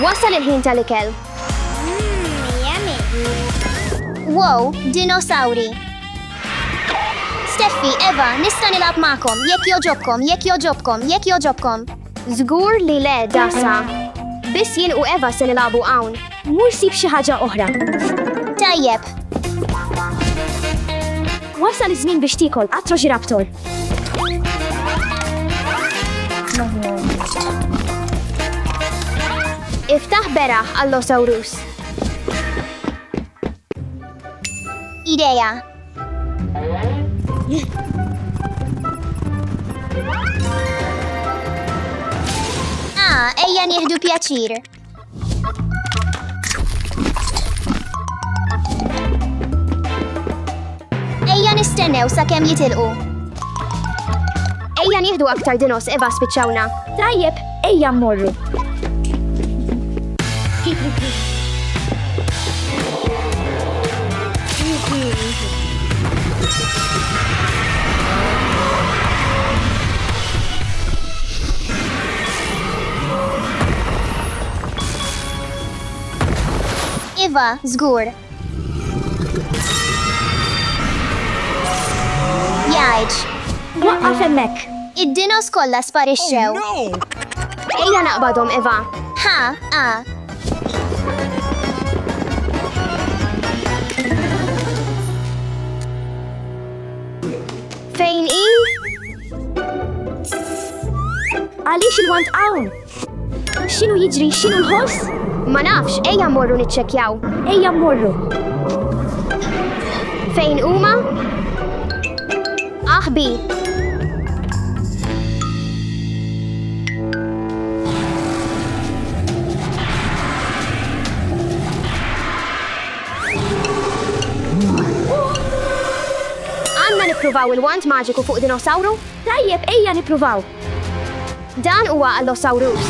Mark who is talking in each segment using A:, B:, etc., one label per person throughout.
A: Wasal il-ħin tal-ikel.
B: Yummy.
A: Wow, dinosauri. Steffi, Eva, nista' nilab magħkom, jekk joġobkom. Żgur li le, Dasa. Biss jien u Eva se nilabu hawn.
C: Mur sib xi ħaġa oħra.
A: Tajjeb.
C: Wasal iż-żmien biex tikol, Atroġiraptor.
A: Iftaħ beraħ Allosaurus. Ideja. Ejja nieħdu pjaċir. Ejja nistennew sakemm jitilqu. Ejja nieħdu aktar dinos Eva spiċċawna.
C: Tajjeb, ejja mmorru.
A: Eva, żgur. Jgħid.
C: Waqqaf hemmhekk.
A: Id-dinos kollha sparixxew. Ejja naqbadhom Eva. Fejn hi?
C: Għaliex il-want hawn? X'inhu jiġri, x'inhu l-ħoss?
A: Ma nafx, ejja mmorru niċċekkjaw.
C: Ejja mmorru.
A: Fejn huma? Aħbi. Għandna nippruvaw il-wand maġiku fuq dinosawru?
C: Tajjeb, ejja nippruvaw.
A: Dan huwa Allosaurus.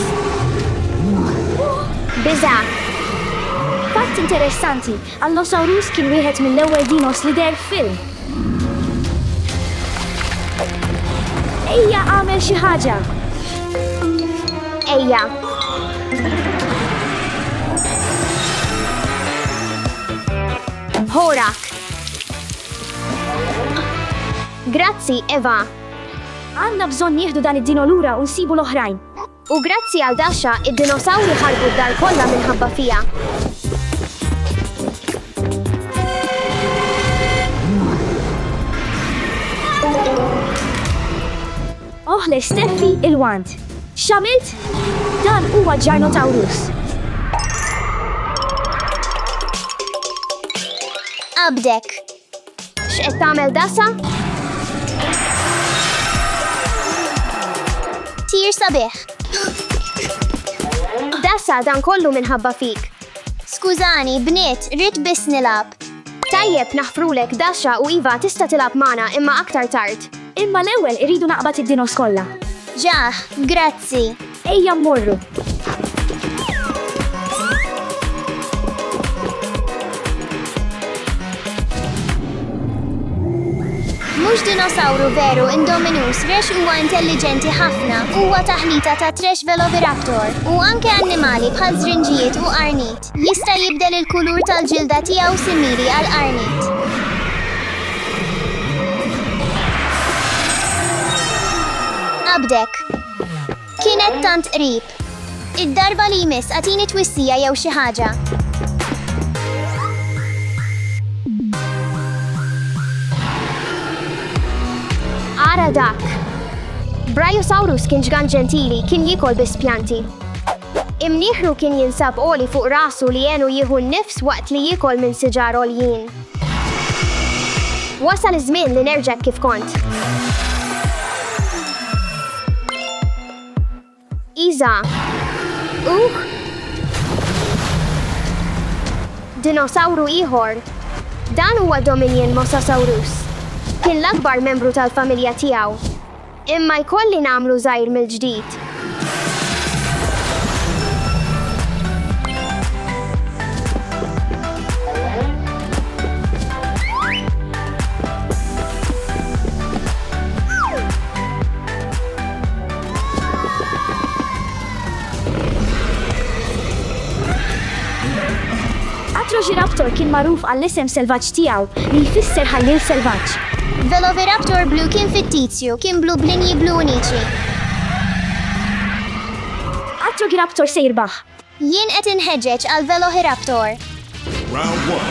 A: Biża.
C: Fatt interessanti, Allosaurus kien wieħed mill-ewwel dinos li der film. Ejja għamel xi ħaġa.
A: Ejja. Horak. Grazzi, Eva.
C: Għandna bżonn nieħdu dan id-dino lura u nsibu l-oħrajn.
A: U grazzi għal Dasha, id-dinosawri ħarbu d-dar kollha minħabba fija.
C: Oħle Steffi il-wand. X'għamilt? Dan huwa Ġarnotaurus.
A: Abdek. X'qed tagħmel Dasa? Tir sabiħ. Dasa dan kollu minħabba fik. Skużani, bniet, rrid biss nilab. Tajjeb naħfrulek Dasha u Iva tista' tilab magħna imma aktar tard.
C: Imma l-ewwel iridu naqbad id-dinos kollha.
A: Ġaħ, grazzi.
C: Ejja mmorru.
A: Mhux dinosawru veru Indominus rex huwa intelligenti ħafna, huwa taħlita ta' Trash Velociraptor u anke annimali bħal żrinġijiet u qarniet. Jista' jibdel il-kulur tal-ġilda tiegħu simili għal qarniet. Abdek. Kienet tant qrib. Id-darba li jmiss għatini twissija jew xi ħaġa. Ara dak. Brachiosaurus kien ġgan ġentili, kien jikol bispjanti. Imnieħru kien jinsab oli fuq rasu li jenu jieħu n-nifs waqt li jikol minn siġar oljien. Wasal iż-żmien li nerġa' kif kont. Iza. Dinosawru ieħor. Dan huwa Dominion Mosasaurus. Kien l-akbar membru tal-familja tiegħu. Imma jkolli nagħmlu żgħir mill-ġdid.
C: Velociraptor kien magħruf għall-isem selvaġġ tiegħu li jfisser ħajjin selvaġġ.
A: Velociraptor blu kien fittizju, kien blu b'linji blu uniċi.
C: Atrogiraptor se jirbaħ.
A: Jien qed inħeġġeġ għal Velociraptor.
D: Round 1.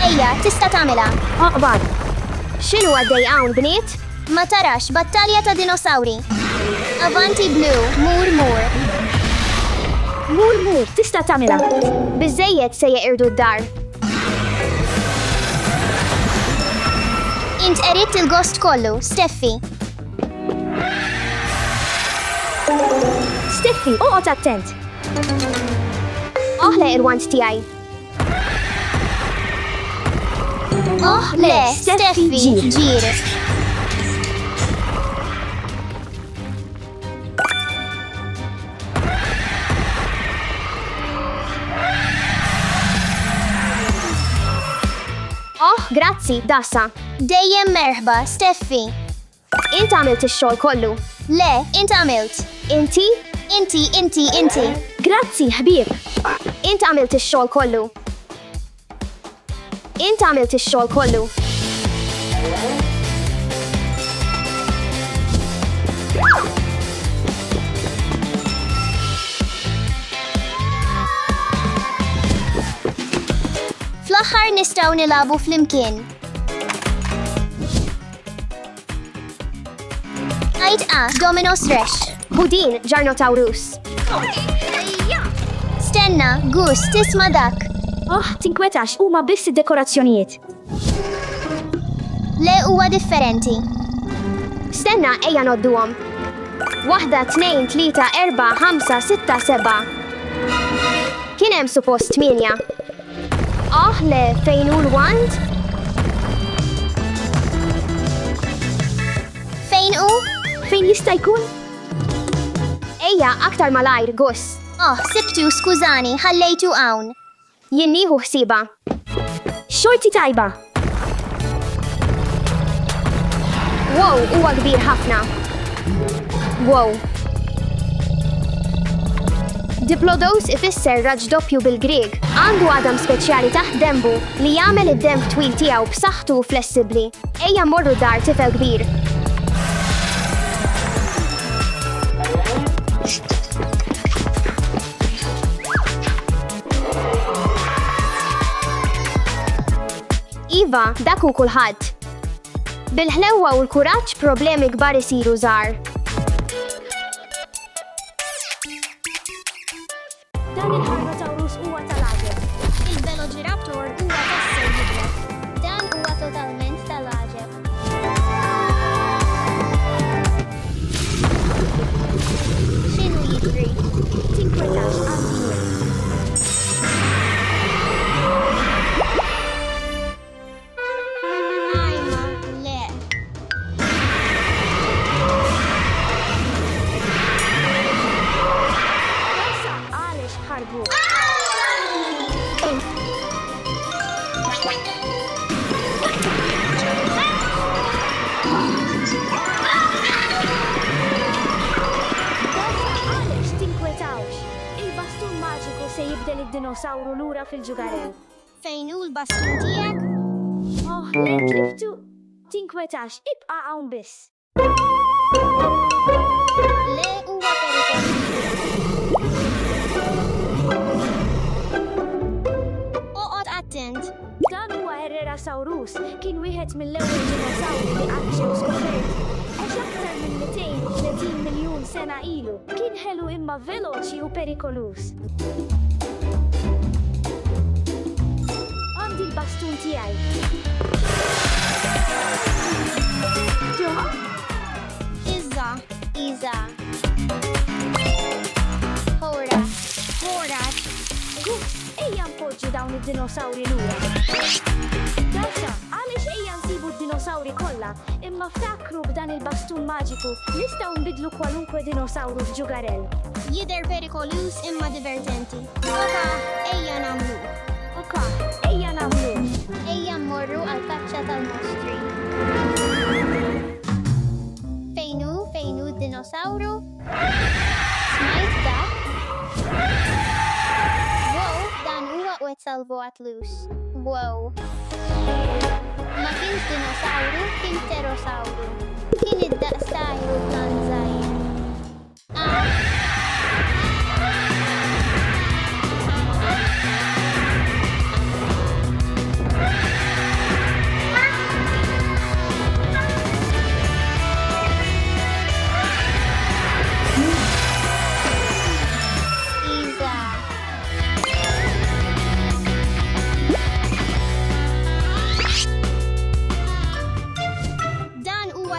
A: Ejja, tista' tagħmilha.
C: Aqbad. X'inhu għaddej hawn bniet?
A: Ma tarax, battalja ta' dinosawri. Avanti blu, mur.
C: Mur, tista' tagħmilha.
A: Biżejjed se jeqirdu d-dar. Int qeridt il-gost kollu, Steffi.
C: Steffi, oqgħod attent.
A: Oħle il-want tiegħi. Le, Steffi, ġir.
B: Grazzi, Dassa.
A: Dejjem merħba, Steffi.
B: Int għamilt ix-xogħol kollu.
A: Le, int għamilt.
B: Inti?
A: Inti.
C: Grazzi, ħbieb.
B: Int għamilt ix-xogħol kollu. Int għamilt ix-xogħol kollu.
A: Fl-aħħar nistgħu nilagħbu flimkien. Għajt Dominos Resh.
B: Budin, Ġarnotaurus.
A: Stenna, Gus, tisma' dak.
C: Tinkwetax huma biss id-dekorazzjonijiet.
A: Le huwa differenti.
B: Stenna ejja nodduhom. 1, 2, 3, 4, 5, 6, 7. Kien hemm suppost 8. Le fejn hu l-wand?
A: Fejn hu?
C: Fejn jista' jkun?
B: Ejja aktar malajr, Gus.
A: Sibtu skużani, ħallejtu hawn.
B: Jien nieħu ħsiba.
C: Xorti tajba.
B: Wow, huwa kbir ħafna. Wow. Diplodous ifisser raġġ doppju bil-Grieg. Għandu għadam speċjali taħt dembu li jagħmel id-demb twil tiegħu b'saħħtu u flessibbli. Ejja mmorru dar tifel kbir. Iva, dak hu kulħadd. Bil-ħlewwa u l-kuraġġ problemi kbar isiru żgħar.
C: Dan il-Ħarnotaurus huwa tal-għaġeb.
A: Il-Velociraptor huwa tassew jiblet. Dan huwa totalment tal-għaġeb. X'inhu jiġri?
C: Tinkwetax għandi.
A: Ajma, le.
C: Dassa, għaliex ħarbu. Għaliex tinkwetawx. Il-bastun maġiku se jibdel id-dinosawru lura fil-ġugarel.
A: Fejn hu l-bastun tiegħek?
C: Le tliftu. Tinkwetax, ibqa' hawn biss.
A: Le huwa perikolu. Oqgħod attent.
C: Dan huwa Herrerasaurus, kien wieħed mill-ewwel dinosawri li qatt ġew skoperti. Għax aktar minn 230 miljun sena ilu, kien ħelu imma veloċi u perikolus. Għandi l-bastun tiegħi.
A: Iza. Hora.
C: Gus, ejja npoġġu dawn id-dinosawri lura. Dasha, għaliex ejja nsibu d-dinosawri kollha, imma ftakru b'dan il-bastun maġiku nistgħu nbidlu kwalunkwe dinosawru f'ġugarel.
A: Jidher perikolus imma divertenti. Ejja nagħmlu.
C: Ejja nagħmlu.
A: Ejja mmorru għal kaċċa tal-mostri. Fejn hu d-dinosawru? Smajt dak? Wow, dan salvo għatlus. Wow. Ma kienx dinosauru, kien pterosauru. Kien id-daqs ta' aeroplan żgħir.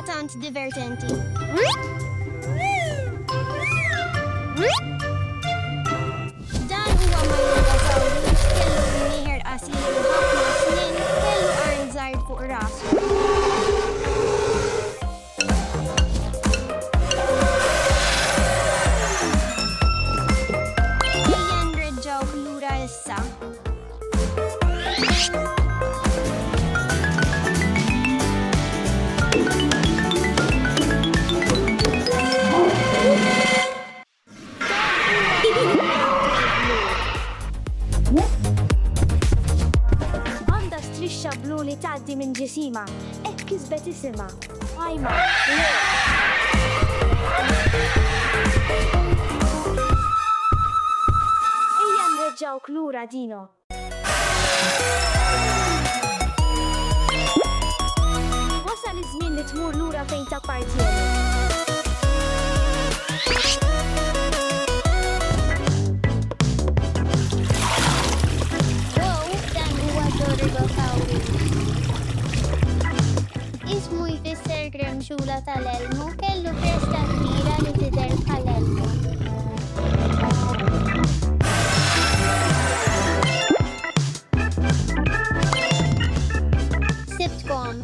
A: Tant divertenti. Dan huwa Myrmidiosaurus kellu nieħer qasir ħafna snin kellu qarn żgħir fuq rasu. Ejja nreġġawk lura issa.
C: Għanda strixxa blu li tgħaddi minn ġisima, hekk kisbet isimha. Għajma, le. Ejja nreġġawk lura Dino. Wasal iż-żmien li tmur lura fejn tappartieni.
A: Ismu jfisser gremxula tal-elmu kellu kresta kbira li tidher bħal-elmu. Sibtkom.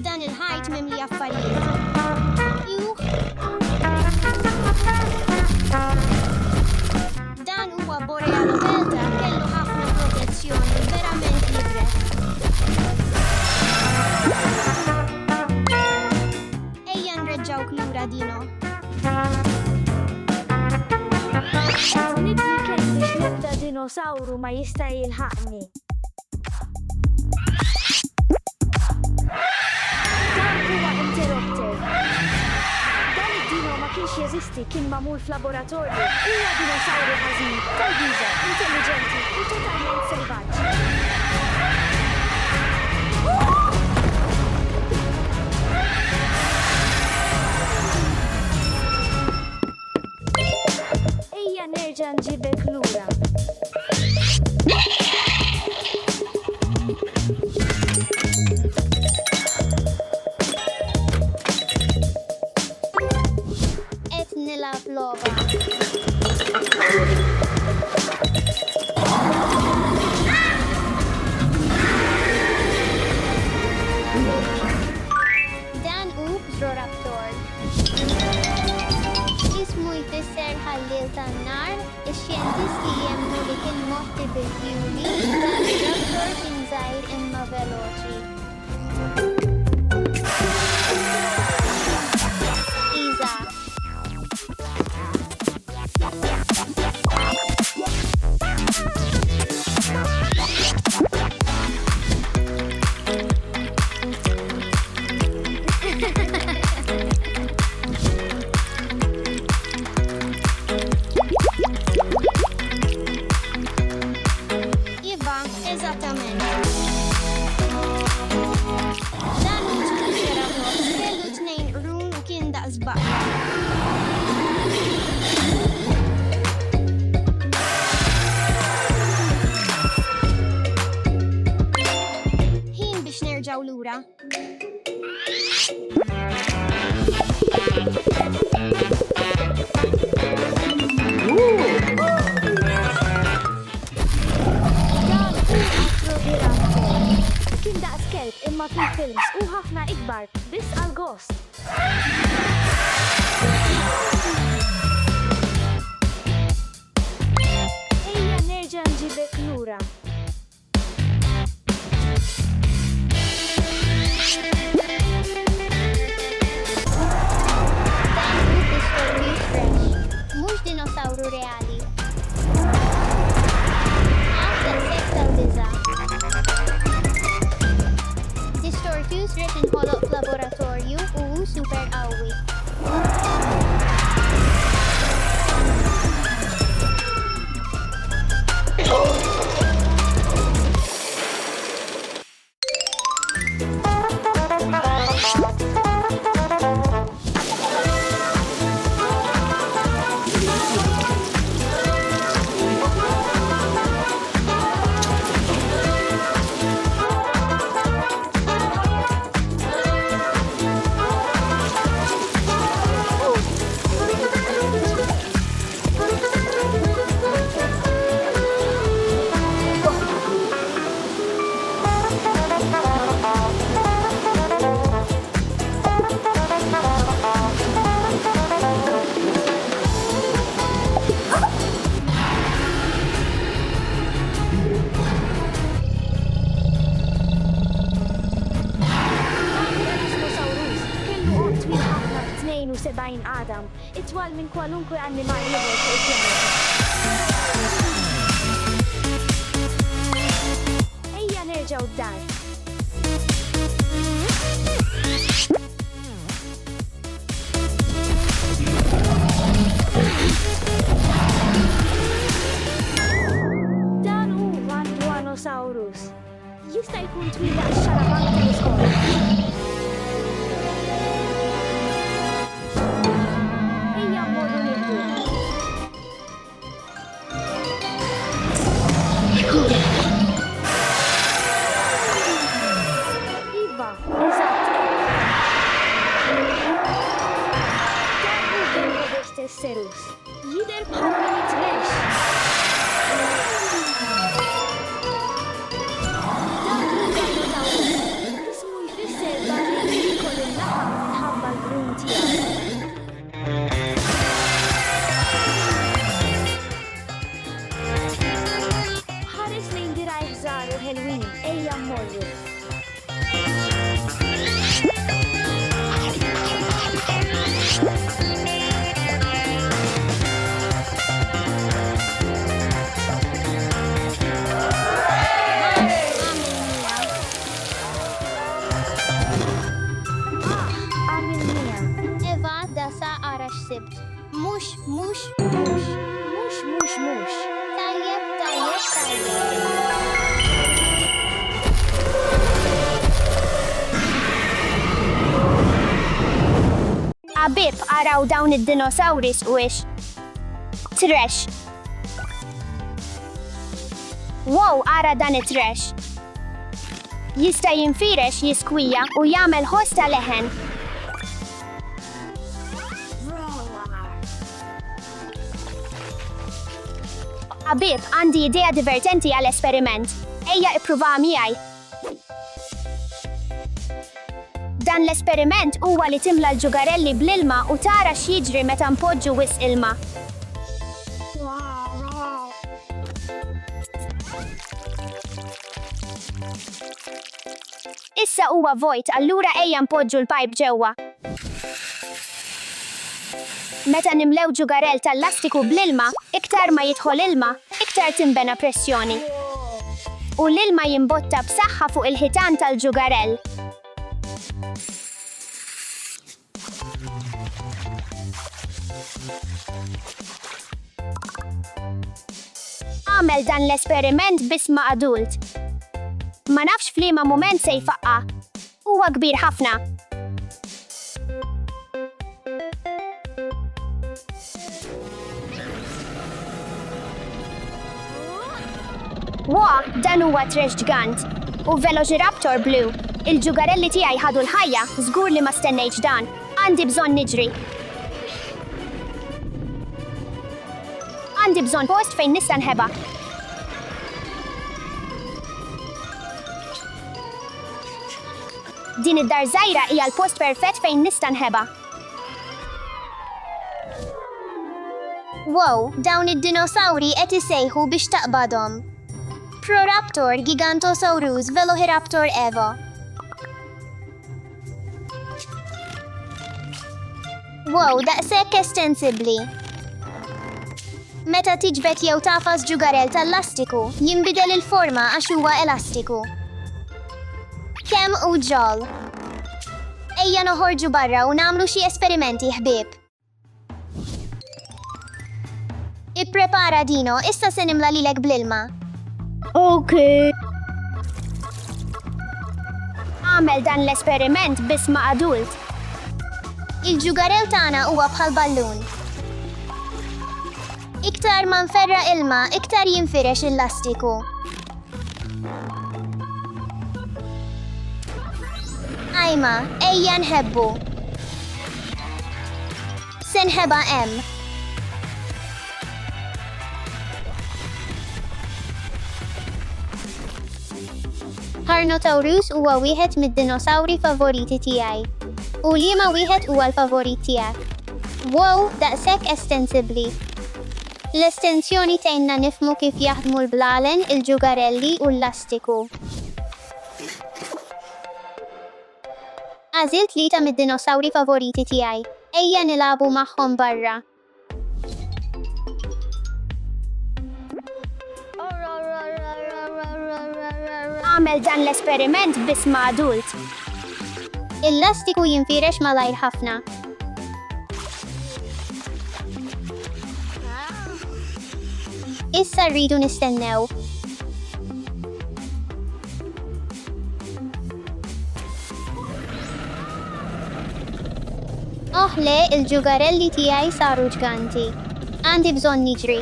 A: Dan il-ħajt mimli affarijiet. Juh. Dan huwa Borealodelta kellu ħafna protezzjoni verament libre. Ejja nreġġawk lura Dino.
C: Qed nibni kemm biex nibda dinosauru ma jista' jilħaqni. Dan huwa Interrupter. Dan id-dino ma kienx jeżisti kien magħmul f'laboratorju. Huwa dinosauru ħażin, tal-biża, intelligenti u totalment selvaġġ. Ejja nerġa' nġibek lura.
A: Qed nilgħab logħba. Dan hu Pteroraptor. Ismu jfisser ħallil tan-nar, ix-xjentisti jemmnu li kien moħħi bil-fjuri, dan ir-raptor kien żgħir imma veloċi. Iża. Iva, eżattament. Dan hu Triceratops kellu 2 qrun u kien daqs baqra. Ħin biex nerġgħu lura.
C: Dan huwa Acrodoraptor. Kien daqs kelb imma fil-films u ħafna ikbar, biss għal-gost. Ejja nerġa' nġibek lura.
A: Dan dinosawru reali. Daqshekk tal-biża'. Distortus rrid inħoloq f'laboratorju u hu super qawwi.
C: Adam, itwal minn kwalunkwe annimali ieħor fuq il-pjaneta. Ejja nerġgħu d-dar. Dan huwa Tyrannosaurus. Jista' jkun twil daqs xarabank tal-iskola. Serus. Jider bħal min jitrex. Ismu jfisser barri jikol il-laħam minħabba l-brun tiegħu. Ħares lejn diraj ħżar u ħelwin, ejja mmorru.
A: Mux. Tajjeb.
B: Abib, araw dawn id-dinosawris u ix. Trash. Wow, ara dan it-trash. Jista' jinfirex, jiskwija u jagħmel ħosta leħen. Abib, għandi idea divertenti għal-esperiment. Ejja ippruvaha miegħi. Dan l-esperiment huwa li timla l-ġugarelli bl-ilma u tara x'jiġri meta npoġġu wisq ilma. Issa huwa vojt, allura ejja npoġġu l-pipe ġewwa. Meta nimlew ġugarell tal-lastiku bl-ilma, iktar ma jidħol ilma, iktar tinbena pressjoni. U l-ilma jimbotta b'saħħa fuq il-ħitan tal-ġugarell. Għamel dan l-esperiment bisma adult. Ma nafx f'liema mument se jfaqqa. Huwa kbir ħafna. Wah, dan huwa trash ġgant. U Velociraptor Blue. Il-ġugarelli tiegħi ħadu l-ħajja, żgur li ma stennejx dan. Għandi bżonn niġri. Għandi bżonn post fejn nista' nħeba. Din id-dar żgħira hija l-post perfett fejn nista' nħeba.
A: Wow, dawn id-dinosawri qed isejħu biex taqbadhom. Proraptor Gigantosaurus Velociraptor Evo. Wow, daqshekk estensibbli. Meta tiġbed jew tafas ġugarell tal-lastiku, jinbidel il-forma għax huwa elastiku. Kemm u ġol. Ejja noħorġu barra u nagħmlu xi esperimenti ħbieb. Ipprepara Dino, issa se nimla lilek bl-ilma.
B: Okay. Għamel dan l-esperiment biss ma' adult.
A: Il-ġugarell tagħna huwa bħal ballun. Iktar ma nferra ilma, iktar jinfirex il-lastiku. Ajma, ejja nħebbu. Se nħeba hemm. Carnotaurus huwa wieħed mid-dinosawri favoriti tiegħi. U liema wieħed huwa l-favorit tiegħek? Wow, daqshekk estensibli. L-estensjoni tgħinna nifhmu kif jaħdmu l-blalen, il-ġugarelli u l-lastiku. Għażilt tlieta mid-dinosawri favoriti tiegħi. Ejja nilagħbu magħhom barra.
B: Għamel dan l-esperiment biss ma' adult.
A: Il-lastiku jinfirex malajr ħafna. Issa rridu nistennew. Oh le, il-ġugarelli tiegħi saru ġganti. Għandi bżonn niġri.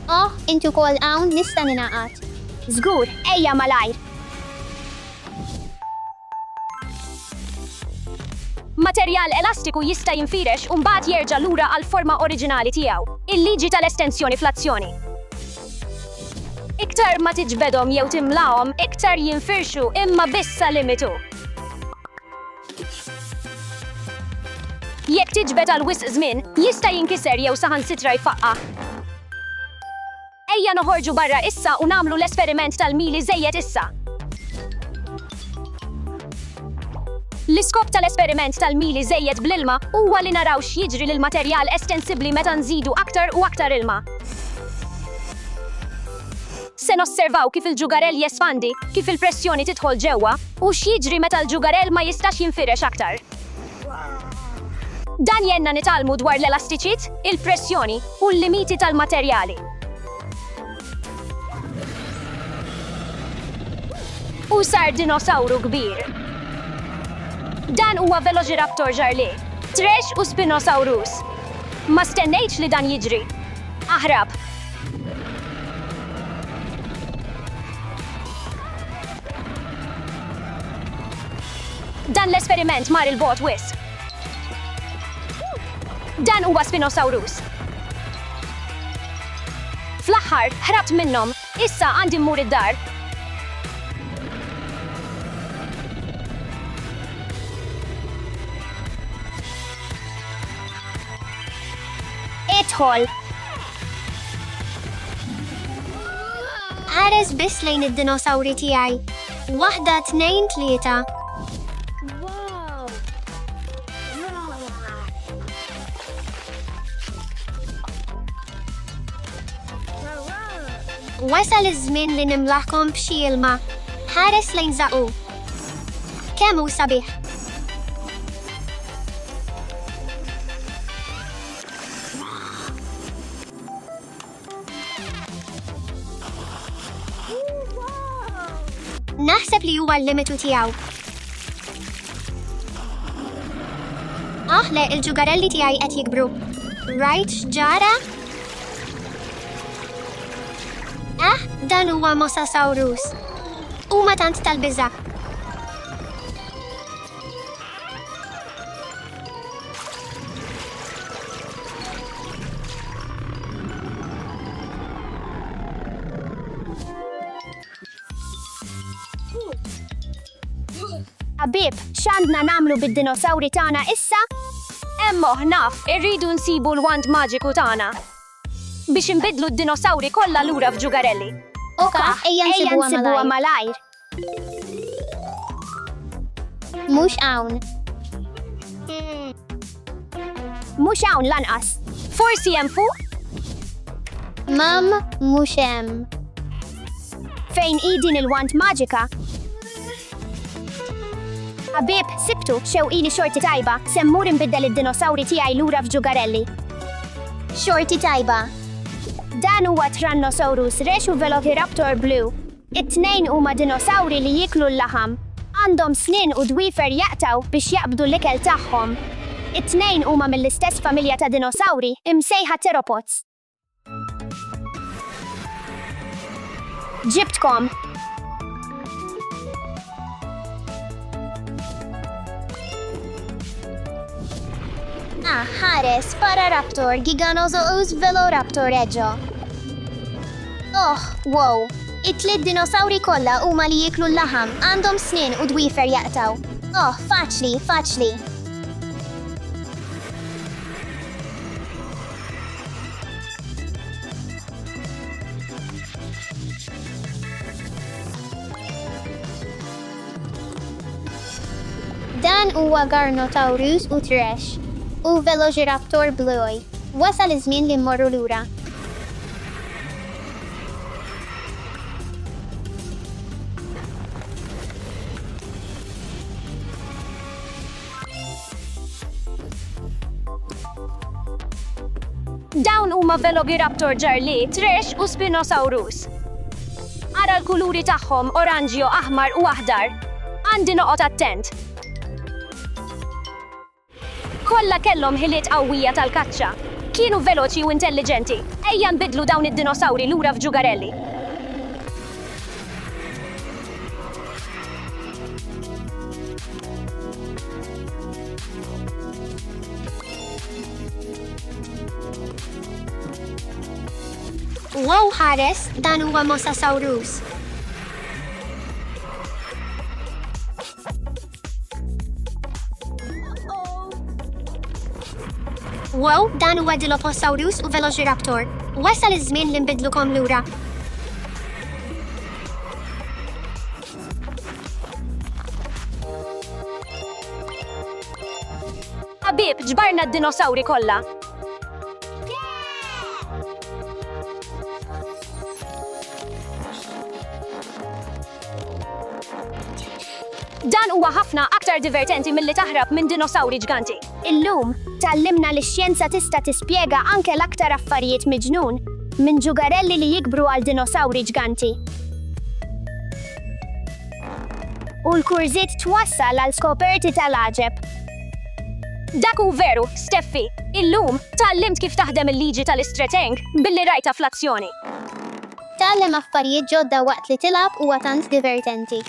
A: Oh, intu kol hawn nista' ninaqat.
B: Żgur, ejja malajr.
C: Materjal elastiku jista' jinfirex u mbagħad jerġa' lura għal forma oriġinali tiegħu. Il-liġi tal-estensjoni fl-azzjoni. Iktar ma tiġbedhom jew timlawhom, iktar jinfirxu imma biss sa limitu. Jekk tiġbed għal wisq żmien, jista' jinkiser jew saħansitra jfaqqa. Ejja noħorġu barra issa u nagħmlu l-esperiment tal-mili żejjed issa. L-iskop tal-esperiment tal-mili żejjed bl-ilma huwa li naraw x'jiġri lill-materjal estensibbli meta nżidu aktar u aktar ilma. Se nosservaw kif il-ġugarell jespandi, kif il-pressjoni tidħol ġewwa u x'jiġri meta l-ġugarell ma jistax jinfirex aktar. Dan jenna nitalmu dwar l-elastiċit, il-pressjoni u l-limiti tal-materjali. U sar dinosawru kbir. Dan huwa Velociraptor ġarli, Tresh u Spinosaurus. Ma stennejtx li dan jiġri. Aħrab. Dan l-esperiment mar il-bot wis. Dan huwa Spinosaurus. Fl-aħħar ħrabt minnhom, issa għandi mmur id-dar.
B: Idħol.
A: Ħares biss lejn id-dinosawri tiegħi. Waħda, tnejn, tlieta. Wasal iż-żmien li nimlaħkom b'xi ilma. Ħares lejn żaqu. Kemm hu sabiħ. Naħseb li huwa l-limitu tiegħu. Le, il-ġugarelli tiegħi qed jikbru. Rajt x'ġara? Dan huwa Mosasaurus. Huma tant tal-biża'.
B: Abib, x'għandna nagħmlu bid-dinosawri tagħna issa?
C: Emmoħ naf, irridu nsibu l-wand maġiku tagħna. Biex inbidlu d-dinosawri kollha lura f'ġugarelli.
A: Oka, ejja nsibuha
B: nsibuha
A: malajr.
B: malajr.
A: Mhux hawn.
B: Mhux hawn lanqas. Forsi hemm fuq?
A: Mam, mhux hemm.
B: Fejn hi din il-wand maġika? Ħabib, sibtu, xewqini xorti tajba, semmur inbiddel id-dinosawri tiegħi lura f'ġugarelli.
A: Xorti tajba.
B: Dan huwa Tyrannosaurus Rex u Velociraptor Blue. It-tnejn huma dinosawri li jiklu l-laħam. Għandhom snin u dwifer jaqtaw biex jaqbdu l-ikel tagħhom. It-tnejn huma mill-istess familja ta' dinosawri imsejħa Theropods. Ġibtkom.
A: Ħares, Pararaptor, Giganosaurus, Velociraptor Reġo. Oh, wow. It-tliet dinosawri kollha huma li jiklu l-laħam, għandhom snin u dwifer jaqtaw. Oh, faċli, faċli. Dan huwa Garnotaurus u Thresh u Velociraptor Blue. Wasal iż-żmien li mmorru lura.
B: Dawn huma Velociraptor ġarli, Thresh u Spinosaurus. Ara l-kuluri tagħhom oranġio, aħmar u aħdar. Għandi noqgħod attent. Kollha kellhom ħiliet qawwija tal-kaċċa. Kienu veloċi u intelligenti. Ejja nbidlu dawn id-dinosawri lura f'ġugarelli.
A: Wow, ħares, dan huwa Mosasaurus. Wow, dan huwa Dilophosaurus u Velociraptor. Wasal iż-żmien li nbidlukom lura.
B: Ħabib, ġbarna d-dinosawri kollha. Dan huwa ħafna aktar divertenti milli taħrab minn dinosawri ġganti. Illum, tallimna li x-xjenza tista' tispjega anke l-aktar affarijiet miġnun minn ġugarelli li jikbru għal dinosawri ġganti. U l-kurżiet twassal għal skoperti tal-aġeb. Dak hu veru, Steffi. Illum, tallimt kif taħdem il-liġi tal-istreteng billi rajta fl-azzjoni.
A: Tallem affarijiet ġodda waqt li tilab huwa tant divertenti.